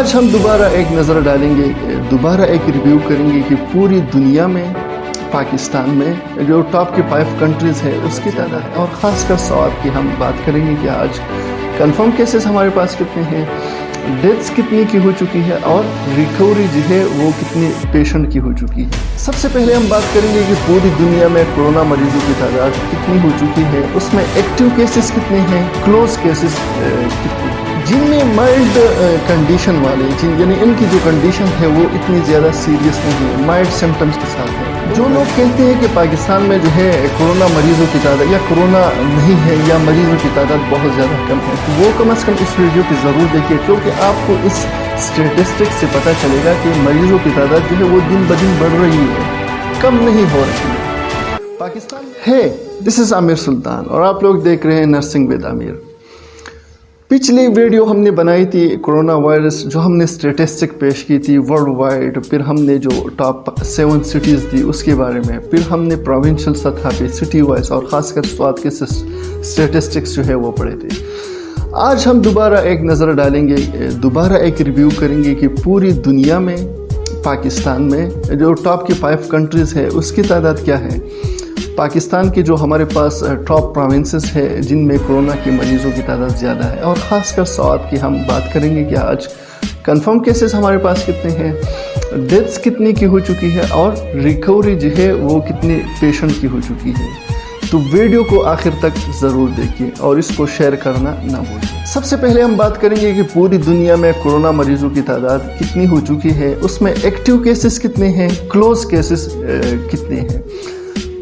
आज हम दोबारा एक नज़र डालेंगे, दोबारा एक रिव्यू करेंगे कि पूरी दुनिया में पाकिस्तान में जो टॉप के 5 कंट्रीज़ है उसकी तादाद और ख़ासकर सवाब की हम बात करेंगे कि आज कंफर्म केसेस हमारे पास कितने हैं, डेथ्स कितनी की हो चुकी है और रिकवरी जो है वो कितने पेशेंट की हो चुकी है। सबसे पहले हम बात करेंगे कि पूरी दुनिया में कोरोना मरीजों की तादाद कितनी हो चुकी है, उसमें एक्टिव केसेस कितने हैं, क्लोज केसेस कितने, जिनमें माइल्ड कंडीशन वाले यानी इनकी जो कंडीशन है वो इतनी ज़्यादा सीरियस नहीं है, माइल्ड सिम्टम्स के साथ है। जो लोग कहते हैं कि पाकिस्तान में जो है कोरोना मरीजों की तादाद या कोरोना नहीं है या मरीजों की तादाद बहुत ज़्यादा कम है, तो वो कम अज़ कम इस वीडियो की ज़रूर देखिए, क्योंकि आपको इस स्टेटिस्टिक्स से पता चलेगा कि मरीजों की तादाद जो है वो दिन ब दिन बढ़ रही है, कम नहीं हो रही है। पाकिस्तान है, दिस इज़ आमिर सुल्तान और आप लोग देख रहे हैं नर्सिंग विद आमिर। पिछली वीडियो हमने बनाई थी कोरोना वायरस, जो हमने स्टेटिस्टिक पेश की थी वर्ल्ड वाइड, फिर हमने जो टॉप 7 सिटीज़ थी उसके बारे में, फिर हमने प्रोविंशियल सतह पे सिटी वाइज और ख़ासकर स्वाद के स्टेटिस्टिक्स जो है वो पढ़े थे। आज हम दोबारा एक नज़र डालेंगे, दोबारा एक रिव्यू करेंगे कि पूरी दुनिया में पाकिस्तान में जो टॉप की 5 कंट्रीज़ है उसकी तादाद क्या है। पाकिस्तान के जो हमारे पास टॉप प्रोविंसेस है जिनमें कोरोना के मरीज़ों की तादाद ज़्यादा है और ख़ासकर सवाब की हम बात करेंगे कि आज कंफर्म केसेस हमारे पास कितने हैं, डेथ्स कितनी की हो चुकी है और रिकवरी जो है वो कितने पेशेंट की हो चुकी है। तो वीडियो को आखिर तक ज़रूर देखिए और इसको शेयर करना ना भूलिए। सबसे पहले हम बात करेंगे कि पूरी दुनिया में कोरोना मरीजों की तादाद कितनी हो चुकी है, उसमें एक्टिव केसेस कितने हैं, क्लोज केसेस कितने हैं।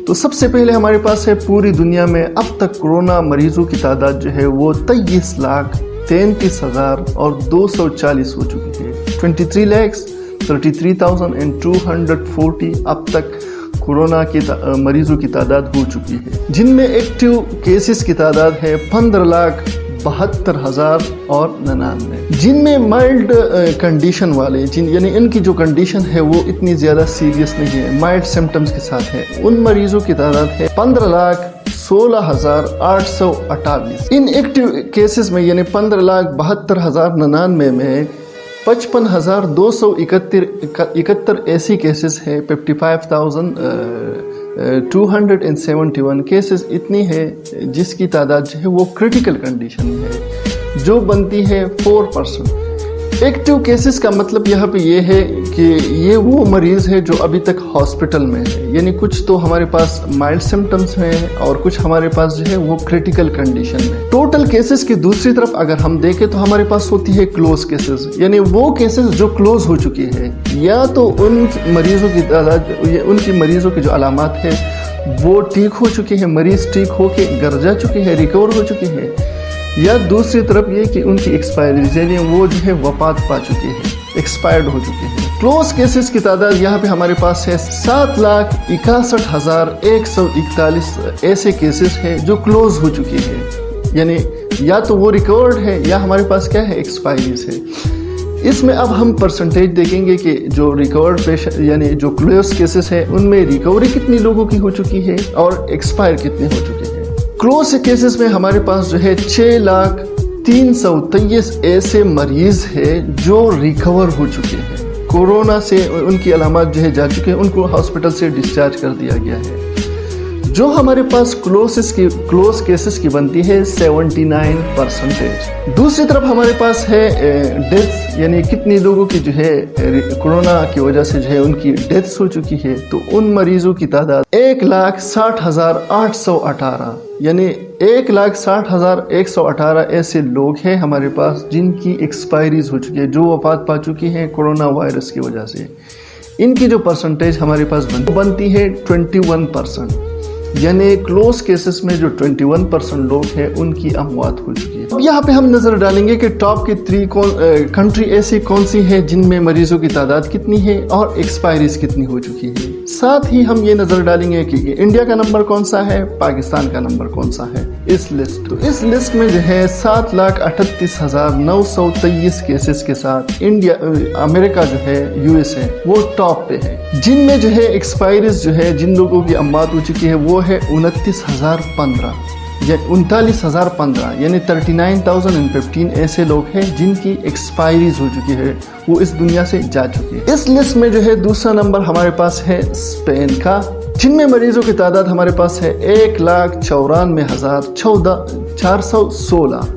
तो सबसे पहले हमारे पास है पूरी दुनिया में अब तक कोरोना मरीजों की तादाद जो है वो 23,33,240 हो चुकी है। 23,33,240 अब तक कोरोना की मरीजों की तादाद हो चुकी है, जिनमें एक्टिव केसेस की तादाद है 15,72,099, जिनमें माइल्ड कंडीशन वाले यानी इनकी जो कंडीशन है वो इतनी ज़्यादा सीरियस नहीं है, माइल्ड सिम्टम्स के साथ है, उन मरीजों की तादाद है 15,16,828। इन एक्टिव केसेस में यानी 15,72,099 में 55,271 ऐसी केसेस है, 55,271 केसेस इतनी है जिसकी तादाद जो है वो क्रिटिकल कंडीशन में है, जो बनती है 4%। एक्टिव केसेस का मतलब यहाँ पे ये है कि ये वो मरीज़ है जो अभी तक हॉस्पिटल में है, यानी कुछ तो हमारे पास माइल्ड सिम्टम्स हैं और कुछ हमारे पास जो है वो क्रिटिकल कंडीशन में। टोटल केसेस की दूसरी तरफ अगर हम देखें तो हमारे पास होती है क्लोज केसेस, यानी वो केसेस जो क्लोज हो चुकी है, या तो उन मरीज़ों की तादाद, उनकी मरीज़ों की जो अलामात है वो ठीक हो चुकी है, मरीज़ ठीक हो के घर जा चुके हैं, रिकवर हो चुके हैं, या दूसरी तरफ ये कि उनकी एक्सपायरी यानी वो जो है वफात पा चुके हैं, एक्सपायर्ड हो चुके हैं। क्लोज केसेस की तादाद यहाँ पे हमारे पास है 7,61,141 ऐसे केसेस हैं जो क्लोज हो चुके हैं, यानी या तो वो रिकवर्ड है या हमारे पास क्या है, एक्सपायरीज है। इसमें अब हम परसेंटेज देखेंगे कि जो रिकवर्ड पेशेंट यानी जो क्लोज केसेस है उनमें रिकवरी कितनी लोगों की हो चुकी है और एक्सपायर कितने हो चुके हैं। क्लोज केसेस में हमारे पास जो है 6,03,23 ऐसे मरीज है जो रिकवर हो चुके हैं, कोरोना से उनकी अलामत जो है जा चुके हैं, उनको हॉस्पिटल से डिस्चार्ज कर दिया गया है। जो हमारे पास क्लोज केसेस की बनती है 79%। दूसरी तरफ हमारे पास है डेथ्स, यानी कितनी लोगों की जो है कोरोना की वजह से जो है उनकी डेथ्स हो चुकी है, तो उन मरीजों की तादाद 1,60,818, यानी 1,60,118 ऐसे लोग हैं हमारे पास जिनकी एक्सपायरीज हो चुकी है, जो वफात पा चुकी हैं कोरोना वायरस की वजह से। इनकी जो परसेंटेज हमारे पास बनती है 21%, यानी क्लोज केसेस में जो 21% लोग हैं उनकी अमवात हो चुकी है। अब यहाँ पे हम नजर डालेंगे कि टॉप की 3 कंट्री ऐसी कौन सी है जिनमें मरीजों की तादाद कितनी है और एक्सपायरीज कितनी हो चुकी है। साथ ही हम ये नजर डालेंगे कि इंडिया का नंबर कौन सा है, पाकिस्तान का नंबर कौन सा है इस लिस्ट। तो इस लिस्ट में जो है 7,38,923 केसेस के साथ अमेरिका जो है USA वो टॉप पे है, जिनमें जो है एक्सपायरीज जो है जिन लोगों की अमवात हो चुकी है वो है 29,015। 39,015 यानी 39,015 ऐसे लोग हैं जिनकी एक्सपायरीज हो चुकी है, वो इस दुनिया से जा चुकी है। इस लिस्ट में जो है दूसरा नंबर हमारे पास है स्पेन का, जिनमें मरीजों की तादाद हमारे पास है 1,94,416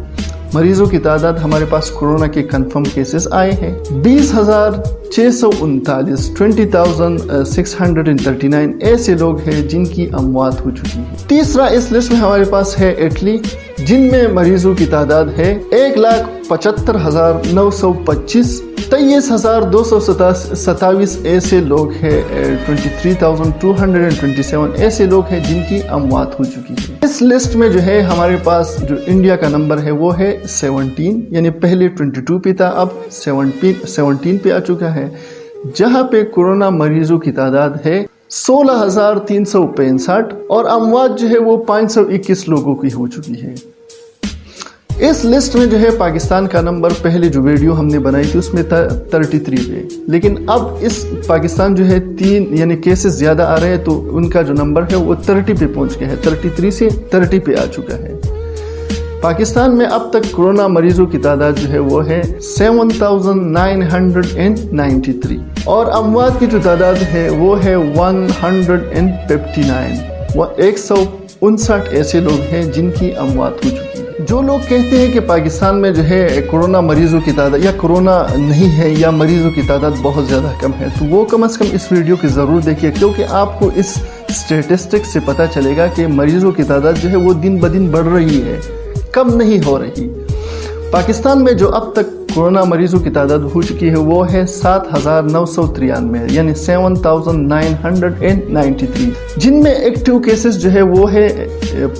मरीजों की तादाद हमारे पास कोरोना के कंफर्म केसेस आए हैं। 20,639 20,639 ऐसे लोग हैं जिनकी अमवात हो चुकी है। तीसरा इस लिस्ट में हमारे पास है इटली, जिनमें मरीजों की तादाद है 1,75,925 23,227 ऐसे लोग हैं। 23,227 ऐसे लोग हैं जिनकी अमवात हो चुकी है। इस लिस्ट में जो है हमारे पास जो इंडिया का नंबर है वो है 17, यानी पहले 22 पे था, अब 17 पे आ चुका है, जहां पे कोरोना मरीजों की तादाद है 16,365 और अमवात जो है वो 521 लोगों की हो चुकी है। इस लिस्ट में जो है पाकिस्तान का नंबर पहले जो वीडियो हमने बनाई थी उसमें था 33 पे, लेकिन अब इस पाकिस्तान जो है 3 यानी केसेस ज़्यादा आ रहे हैं, तो उनका जो नंबर है वो 30 पे पहुंच गया है, 33 से 30 पे आ चुका है। पाकिस्तान में अब तक कोरोना मरीजों की तादाद जो है वो है 7,993 और अमवात की जो तादाद है वो है 159। 159 ऐसे लोग हैं जिनकी अमवात हो चुकी है। जो लोग कहते हैं कि पाकिस्तान में जो है कोरोना मरीजों की तादाद या कोरोना नहीं है या मरीजों की तादाद बहुत ज़्यादा कम है, तो वो कम से कम इस वीडियो की ज़रूर देखिए, क्योंकि आपको इस स्टेटिस्टिक्स से पता चलेगा कि मरीजों की तादाद जो है वो दिन ब दिन बढ़ रही है, कम नहीं हो रही। पाकिस्तान में जो अब तक कोरोना मरीजों की तादाद हो चुकी है वो है 7,993 यानी 7,993, जिनमें एक्टिव केसेस जो है वो है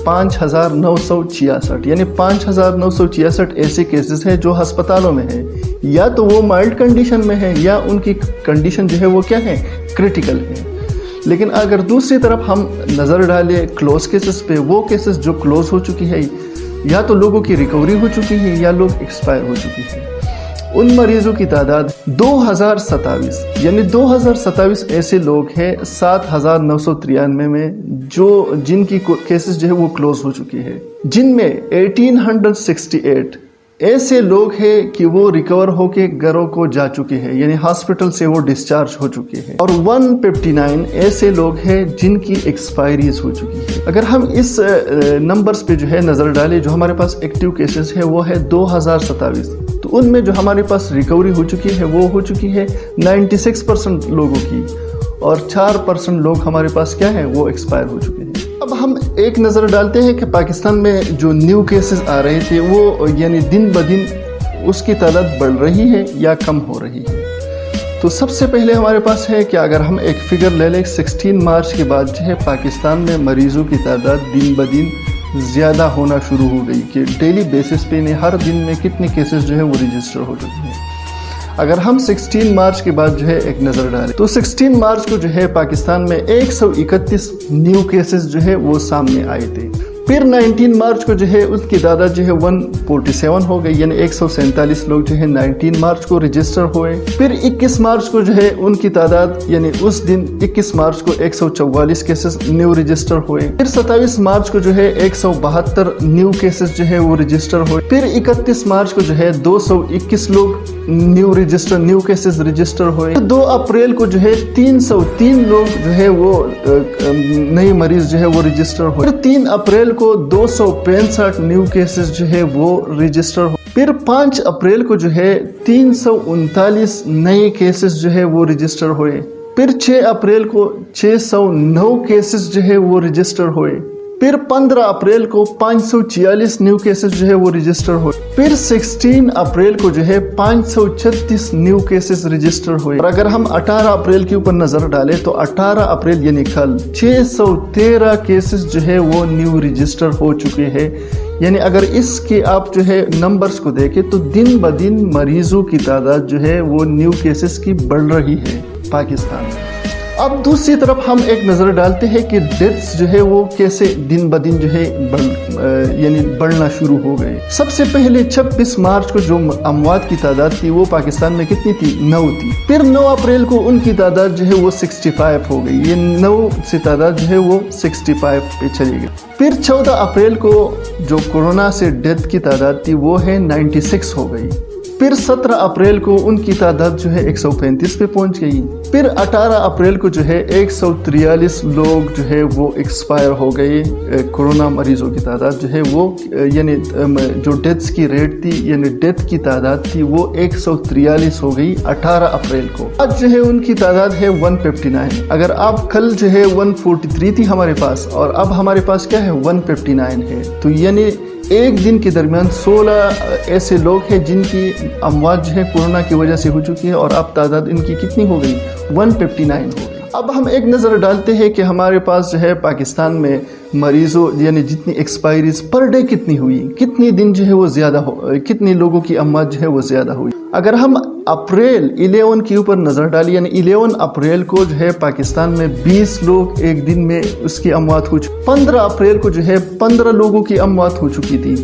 5,966 यानी 5,966 ऐसे केसेस हैं जो अस्पतालों में हैं, या तो वो माइल्ड कंडीशन में है या उनकी कंडीशन जो है वो क्या है, क्रिटिकल है। लेकिन अगर दूसरी तरफ हम नज़र डालें क्लोज केसेस पे, वो केसेस जो क्लोज हो चुकी है, या तो लोगों की रिकवरी हो चुकी है या लोग एक्सपायर हो चुकी है, उन मरीजों की तादाद 2,027 यानी 2,027 ऐसे लोग हैं 7,993 में जो जिनकी केसेस जो है वो क्लोज हो चुकी है, जिनमें 1,868 ऐसे लोग हैं कि वो रिकवर होके घरों को जा चुके हैं, यानी हॉस्पिटल से वो डिस्चार्ज हो चुके हैं, और 159 ऐसे लोग हैं जिनकी एक्सपायरीज हो चुकी है। अगर हम इस नंबर्स पे जो है नज़र डालें, जो हमारे पास एक्टिव केसेस है वो है 2,027, तो उनमें जो हमारे पास रिकवरी हो चुकी है वो हो चुकी है 96% लोगों की, और 4% लोग हमारे पास क्या है, वो एक्सपायर हो चुके हैं। अब हम एक नज़र डालते हैं कि पाकिस्तान में जो न्यू केसेस आ रहे थे वो यानी दिन ब दिन उसकी तादाद बढ़ रही है या कम हो रही है। तो सबसे पहले हमारे पास है कि अगर हम एक फिगर ले लें, 16 मार्च के बाद जो है पाकिस्तान में मरीज़ों की तादाद दिन ब दिन ज़्यादा होना शुरू हो गई, कि डेली बेसिस पे हर दिन में कितने केसेस जो है वो रजिस्टर हो चुके हैं। अगर हम 16 मार्च के बाद जो है एक नज़र डालें, तो 16 मार्च को जो है पाकिस्तान में 131 न्यू केसेस जो है वो सामने आए थे। फिर 19 मार्च को जो है उसकी तादाद जो है 147 हो गई, यानी 147 लोग जो है 19 मार्च को रजिस्टर हुए। फिर 21 मार्च को जो है उनकी तादाद, यानी उस दिन 21 मार्च को 144 केसेस न्यू रजिस्टर हुए। फिर 27 मार्च को जो है 172 न्यू केसेस जो है वो रजिस्टर हुए। फिर 31 मार्च को जो है 221 लोग न्यू केसेस रजिस्टर हुए। 2 अप्रैल को जो है 303 लोग जो है वो नए मरीज जो है वो रजिस्टर हुए। फिर 3 अप्रैल को 265 न्यू केसेस जो है वो रजिस्टर हुए। फिर 5 अप्रैल को जो है 339 नए केसेस जो है वो रजिस्टर हुए। फिर 6 अप्रैल को 609 केसेस जो है वो रजिस्टर हुए। फिर 15 अप्रैल को 546 न्यू केसेस जो है वो रजिस्टर हुए। फिर 16 अप्रैल को जो है 536 न्यू केसेस रजिस्टर हुए। और अगर हम 18 अप्रैल के ऊपर नजर डालें तो 18 अप्रैल यानी कल 613 केसेस जो है वो न्यू रजिस्टर हो चुके हैं। यानी अगर इसके आप जो है नंबर्स को देखें तो दिन ब दिन मरीजों की तादाद जो है वो न्यू केसेस की बढ़ रही है पाकिस्तान में। अब दूसरी तरफ हम एक नज़र डालते हैं कि डेथ्स जो है वो कैसे दिन ब दिन जो है बढ़ना शुरू हो गए। सबसे पहले 26 मार्च को जो अमवात की तादाद थी वो पाकिस्तान में कितनी थी? 9 थी। फिर 9 अप्रैल को उनकी तादाद जो है वो 65 हो गई। ये 9 से तादाद जो है वो 65 पे चली गई। फिर 14 अप्रैल को जो कोरोना से डेथ की तादाद थी वो है 96 हो गई। फिर 17 अप्रैल को उनकी तादाद जो है 135 पे पहुंच गई। फिर 18 अप्रैल को जो है 143 लोग जो है वो एक्सपायर हो गए। कोरोना मरीजों की तादाद जो है वो यानी जो डेथ्स की रेट थी यानी डेथ की तादाद थी वो 143 हो गई 18 अप्रैल को। आज जो है उनकी तादाद है 159। अगर आप कल जो है 143 थी हमारे पास और अब हमारे पास क्या है 159 है, तो यानी एक दिन के दरमियान 16 ऐसे लोग हैं जिनकी अमवात जो है कोरोना की वजह से हो चुकी है और अब तादाद इनकी कितनी हो गई? 159 हो गई। अब हम एक नज़र डालते हैं कि हमारे पास जो है पाकिस्तान में मरीज़ों यानी जितनी एक्सपायरीज पर डे कितनी हुई, कितनी दिन जो है वो ज़्यादा हो, कितनी लोगों की अमवात जो है वो ज़्यादा हुई। अगर हम अप्रैल 11 के ऊपर नज़र डालें यानी 11 अप्रैल को जो है पाकिस्तान में 20 लोग एक दिन में उसकी अमवात हो चुकी। 15 अप्रैल को जो है 15 लोगों की अमवात हो चुकी थी।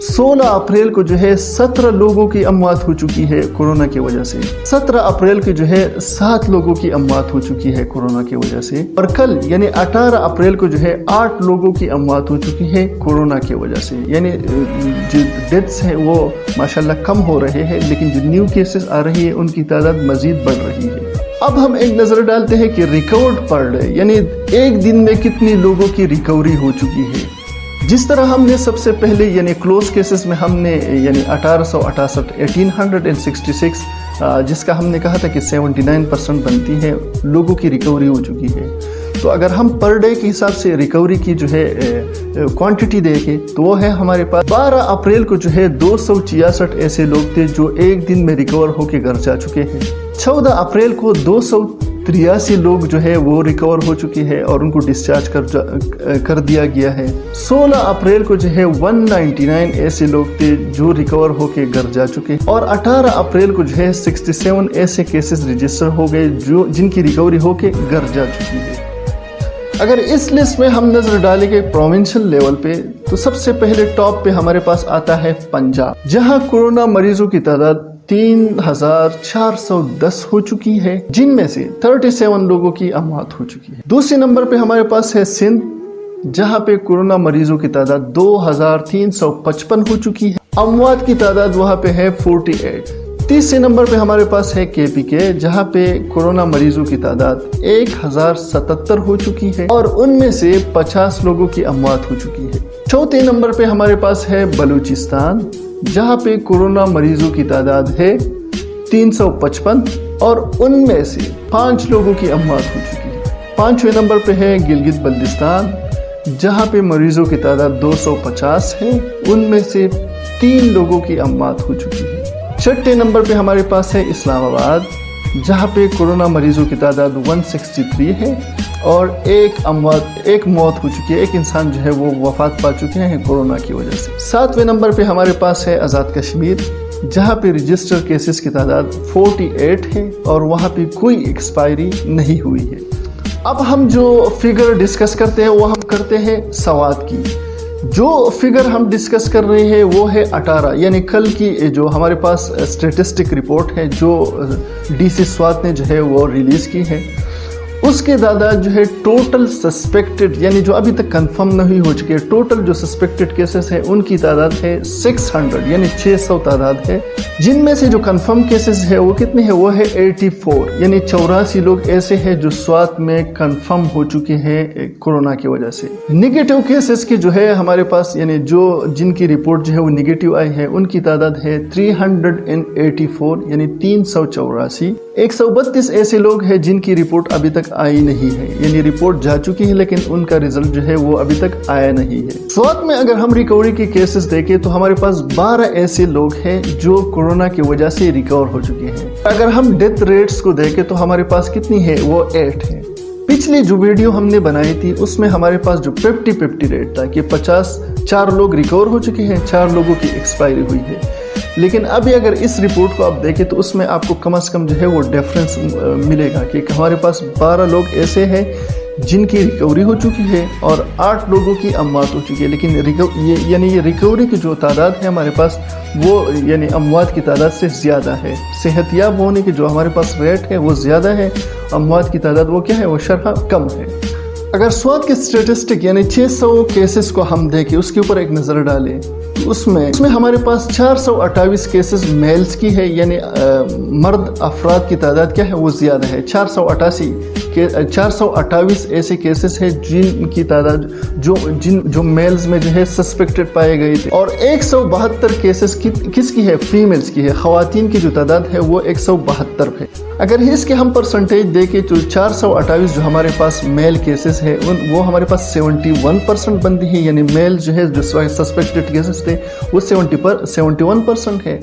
16 अप्रैल को जो है 17 लोगों की अमवात हो चुकी है कोरोना की वजह से। 17 अप्रैल को जो है 7 लोगों की अमवात हो चुकी है कोरोना की वजह से। और कल यानी 18 अप्रैल को जो है 8 लोगों की अमवात हो चुकी है कोरोना की वजह से। यानी जो डेथ्स हैं वो माशाल्लाह कम हो रहे हैं, लेकिन जो न्यू केसेस आ रही है उनकी तादाद मजीद बढ़ रही है। अब हम एक नज़र डालते हैं कि रिकवर्ड पर डे यानी एक दिन में कितनी लोगों की रिकवरी हो चुकी है। जिस तरह हमने सबसे पहले यानी क्लोज केसेस में हमने यानी 1866 जिसका हमने कहा था कि 79% बनती है लोगों की रिकवरी हो चुकी है। तो अगर हम पर डे के हिसाब से रिकवरी की जो है क्वांटिटी देखें तो वो है हमारे पास 12 अप्रैल को जो है 266 ऐसे लोग थे जो एक दिन में रिकवर होकर घर जा चुके हैं। 14 अप्रैल को 283 लोग जो है वो रिकवर हो चुके हैं और उनको डिस्चार्ज कर दिया गया है। 16 अप्रैल को जो है 199 ऐसे लोग थे जो रिकवर होके घर जा चुके हैं और 18 अप्रैल को जो है 67 ऐसे केसेस रजिस्टर हो गए जो जिनकी रिकवरी होके घर जा चुकी है। अगर इस लिस्ट में हम नजर डालेंगे प्रोविंशियल लेवल पे तो सबसे पहले टॉप पे हमारे पास आता है पंजाब, जहां कोरोना मरीजों की तादाद 3410 हो चुकी है, जिनमें से 37 लोगों की अमवात हो चुकी है। दूसरे नंबर पे हमारे पास है सिंध, जहां पे कोरोना मरीजों की तादाद 2355 हो चुकी है। अमवात की तादाद वहां पे है 48। तीसरे नंबर पे हमारे पास है KPK, जहां पे कोरोना मरीजों की तादाद 1077 हो चुकी है और उनमें से 50 लोगों की अमवात हो चुकी है। चौथे नंबर पे हमारे पास है बलूचिस्तान, जहां पे कोरोना मरीजों की तादाद है 355 और उनमें से 5 लोगों की अमवात हो चुकी है। पांचवें नंबर पे है गिलगित बल्तिस्तान, जहां पे मरीजों की तादाद 250 है, उनमें से 3 लोगों की अमवात हो चुकी है। छठे नंबर पे हमारे पास है इस्लामाबाद, जहां पे कोरोना मरीजों की तादाद 163 है और एक मौत हो चुकी है, एक इंसान जो है वो वफात पा चुके हैं कोरोना की वजह से। सातवें नंबर पे हमारे पास है आज़ाद कश्मीर, जहां पे रजिस्टर केसेस की तादाद 48 है और वहां पे कोई एक्सपायरी नहीं हुई है। अब हम जो फिगर डिस्कस करते हैं वो हम करते हैं स्वात की। जो फिगर हम डिस्कस कर रहे हैं वो है 18 यानी कल की जो हमारे पास स्टेटिस्टिक रिपोर्ट है जो DC स्वात ने जो है वो रिलीज़ की है, उसके तादाद जो है टोटल सस्पेक्टेड यानी जो अभी तक कंफर्म नहीं हो चुके टोटल जो सस्पेक्टेड केसेस है उनकी तादाद है 600 यानी 600 तादाद है, जिनमें से जो कंफर्म केसेस है वो कितने हैं? वो है 84 यानी 84 लोग ऐसे हैं जो स्वात में कंफर्म हो चुके हैं कोरोना की वजह से। निगेटिव केसेस की जो है हमारे पास यानी जो जिनकी रिपोर्ट जो है वो निगेटिव आई है उनकी तादाद है 384 यानी 384। 132 ऐसे लोग हैं जिनकी रिपोर्ट अभी तक आई नहीं है यानी रिपोर्ट जा चुकी है लेकिन उनका रिजल्ट जो है वो अभी तक आया नहीं है। स्वात में अगर हम रिकवरी के केसेस देखें तो हमारे पास 12 ऐसे लोग हैं जो कोरोना की वजह से रिकवर हो चुके हैं। अगर हम डेथ रेट्स को देखें तो हमारे पास कितनी है? वो 8 है। पिछली जो वीडियो हमने बनाई थी उसमें हमारे पास जो 50-50 रेट था कि 4 लोग रिकवर हो चुके हैं, 4 लोगों की एक्सपायरी हुई है। لیکن ابھی اگر اس رپورٹ کو آپ دیکھیں تو اس میں آپ کو کم از کم جو ہے وہ ڈیفرنس ملے گا کہ ہمارے پاس 12 لوگ ایسے ہیں جن کی ریکوری ہو چکی ہے اور 8 لوگوں کی اموات ہو چکی ہے. لیکن یہ ریکوری کی جو تعداد ہے ہمارے پاس وہ یعنی اموات کی تعداد سے زیادہ ہے. صحت یاب ہونے کی جو ہمارے پاس ریٹ ہے وہ زیادہ ہے, اموات کی تعداد وہ کیا ہے, وہ شرح کم ہے. اگر سوات کے اسٹیٹسٹک یعنی 600 کیسز کو ہم دیکھیں, اس کے اوپر ایک نظر ڈالیں, اس میں ہمارے پاس 428 کیسز میلز کی ہے, یعنی مرد افراد کی تعداد کیا ہے وہ زیادہ ہے. 428 ایسے کیسز ہیں جن کی تعداد جو میلز میں جو ہے سسپیکٹڈ پائے گئے تھے, اور 172 کیسز کس کی ہے, فیمیلز کی ہے. خواتین کی جو تعداد ہے وہ 172 ہے. اگر اس کے ہم پرسنٹیج دیکھیں تو 428 جو ہمارے پاس میل کیسز ہے وہ ہمارے پاس 71% بنتی ہے, یعنی میل جو ہے جو سسپیکٹڈ کیسز تھے وہ 71% ہے.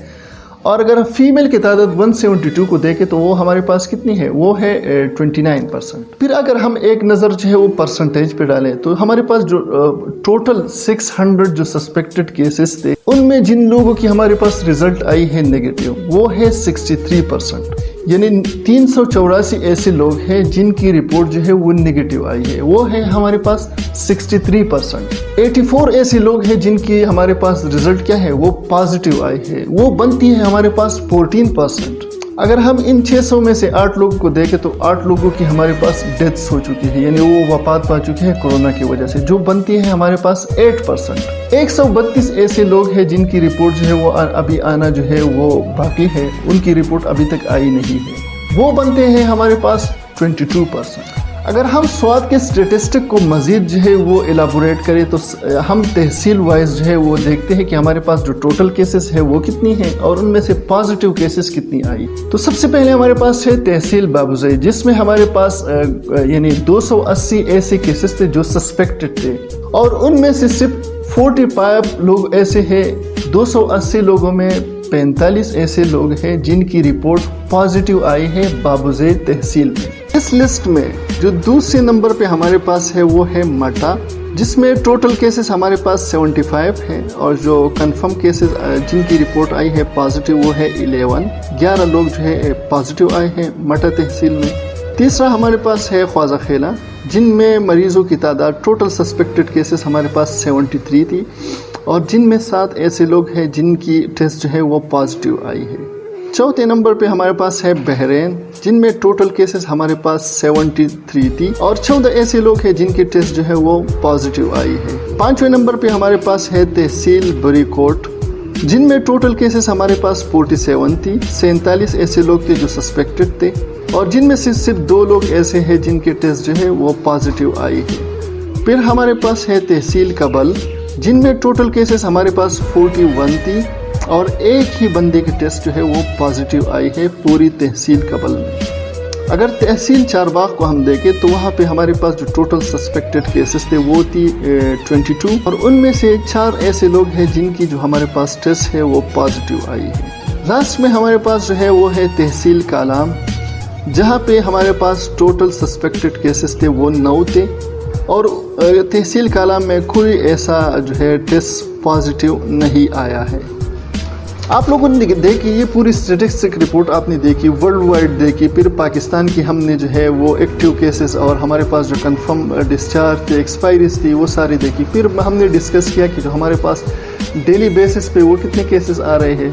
اور اگر فیمیل کی تعداد 172 کو دیکھیں تو وہ ہمارے پاس کتنی ہے, وہ ہے 29%. پھر اگر ہم ایک نظر جو ہے وہ پرسنٹیج پہ ڈالیں تو ہمارے پاس جو ٹوٹل 600 جو سسپیکٹڈ کیسز تھے ان میں جن لوگوں کی ہمارے پاس رزلٹ آئی ہے نیگیٹو وہ ہے 63%. یعنی 384 ایسے لوگ ہیں جن کی رپورٹ جو ہے وہ نیگیٹو آئی ہے, وہ ہے ہمارے پاس 63%. 84 ایسے لوگ ہیں جن کی ہمارے پاس رزلٹ کیا ہے وہ پازیٹیو آئی ہے, وہ بنتی ہے ہمارے پاس 14%. اگر ہم ان 600 میں سے 8 لوگوں کو دیکھیں تو 8 لوگوں کی ہمارے پاس ڈیتھس ہو چکی ہے, یعنی وہ وفات پا چکے ہیں کورونا کی وجہ سے, جو بنتی ہے ہمارے پاس 8%. 132 ایسے لوگ ہیں جن کی رپورٹ جو ہے وہ ابھی آنا جو ہے وہ باقی ہے, ان کی رپورٹ ابھی تک آئی نہیں ہے, وہ بنتے ہیں ہمارے پاس 22%. اگر ہم سوات کے سٹیٹسٹک کو مزید جو ہے وہ ایلابوریٹ کریں تو ہم تحصیل وائز جو ہے وہ دیکھتے ہیں کہ ہمارے پاس جو ٹوٹل کیسز ہے وہ کتنی ہیں اور ان میں سے پازیٹیو کیسز کتنی آئی. تو سب سے پہلے ہمارے پاس ہے تحصیل بابوزئی, جس میں ہمارے پاس یعنی 280 ایسے کیسز تھے جو سسپیکٹڈ تھے, اور ان میں سے صرف 45 لوگ ایسے ہیں, 280 لوگوں میں 45 ایسے لوگ ہیں جن کی رپورٹ پازیٹیو آئی ہے بابوزئی تحصیل میں. اس لسٹ میں جو دوسرے نمبر پہ ہمارے پاس ہے وہ ہے مٹا, جس میں ٹوٹل کیسز ہمارے پاس 75 ہیں, اور جو کنفرم کیسز جن کی رپورٹ آئی ہے پازیٹیو وہ ہے 11 لوگ جو ہے پازیٹیو آئے ہیں مٹا تحصیل میں. تیسرا ہمارے پاس ہے خواجہ خیلا, جن میں مریضوں کی تعداد ٹوٹل سسپیکٹڈ کیسز ہمارے پاس 73 تھی, اور جن میں 7 ایسے لوگ ہیں جن کی ٹیسٹ جو ہے وہ پازیٹیو آئی ہے. چوتھے نمبر پہ ہمارے پاس ہے بحرین, جن میں ٹوٹل کیسز ہمارے پاس 73 تھی, اور 14 ایسے لوگ ہیں جن کی ٹیسٹ جو ہے وہ پازیٹیو آئی ہے. پانچویں نمبر پہ ہمارے پاس ہے تحصیل بری کوٹ, جن میں ٹوٹل کیسز ہمارے پاس 47 تھی, 47 ایسے لوگ تھے جو سسپیکٹڈ تھے, اور جن میں سے صرف 2 لوگ ایسے ہیں جن کی ٹیسٹ جو ہے وہ پازیٹیو آئی ہے. پھر ہمارے پاس ہے تحصیل کبل, جن میں ٹوٹل کیسز ہمارے پاس 41 تھی, اور ایک ہی بندے کی ٹیسٹ جو ہے وہ پازیٹیو آئی ہے پوری تحصیل کبل میں. اگر تحصیل چارباغ کو ہم دیکھیں تو وہاں پہ ہمارے پاس جو ٹوٹل سسپیکٹڈ کیسز تھے وہ تھی 22, اور ان میں سے 4 ایسے لوگ ہیں جن کی جو ہمارے پاس ٹیسٹ ہے وہ پازیٹیو آئی ہے. لاسٹ میں ہمارے پاس جو ہے وہ ہے تحصیل کالام, جہاں پہ ہمارے پاس ٹوٹل سسپیکٹڈ کیسز تھے وہ 9 تھے, اور تحصیل کالام میں کوئی ایسا جو ہے ٹیسٹ پازیٹیو نہیں آیا ہے. آپ لوگوں نے دیکھی یہ پوری اسٹیٹسٹک رپورٹ آپ نے دیکھی, ورلڈ وائڈ دیکھی, پھر پاکستان کی ہم نے جو ہے وہ ایکٹیو کیسز اور ہمارے پاس جو کنفرم ڈسچارج تھے, ایکسپائریز تھی, وہ ساری دیکھی. پھر ہم نے ڈسکس کیا کہ جو ہمارے پاس ڈیلی بیسس پہ وہ کتنے کیسز آ رہے ہیں,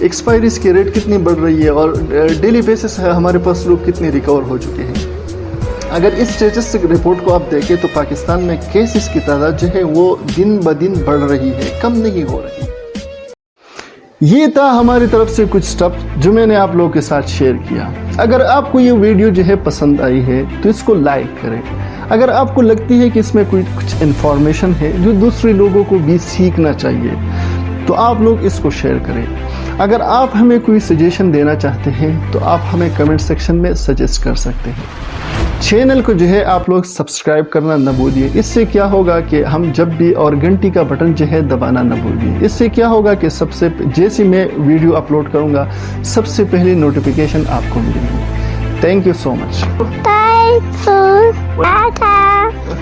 ایکسپائریز کی ریٹ کتنی بڑھ رہی ہے, اور ڈیلی بیسس ہمارے پاس لوگ کتنے ریکور ہو چکے ہیں. اگر اس اسٹیٹسٹک رپورٹ کو آپ دیکھیں تو پاکستان میں کیسز کی تعداد جو ہے وہ دن بدن بڑھ رہی ہے, کم نہیں ہو رہی. یہ تھا ہماری طرف سے کچھ سٹیپ جو میں نے آپ لوگوں کے ساتھ شیئر کیا. اگر آپ کو یہ ویڈیو جو ہے پسند آئی ہے تو اس کو لائک کریں. اگر آپ کو لگتی ہے کہ اس میں کچھ انفارمیشن ہے جو دوسرے لوگوں کو بھی سیکھنا چاہیے تو آپ لوگ اس کو شیئر کریں. اگر آپ ہمیں کوئی سجیشن دینا چاہتے ہیں تو آپ ہمیں کمنٹ سیکشن میں سجیسٹ کر سکتے ہیں. چینل کو جو ہے آپ لوگ سبسکرائب کرنا نہ بھولیے. اس سے کیا ہوگا کہ ہم جب بھی اور گھنٹی کا بٹن جو ہے دبانا نہ بھولیے. اس سے کیا ہوگا کہ جیسے میں ویڈیو اپلوڈ کروں گا سب سے پہلے نوٹیفیکیشن آپ کو ملے گی. Thank you so much.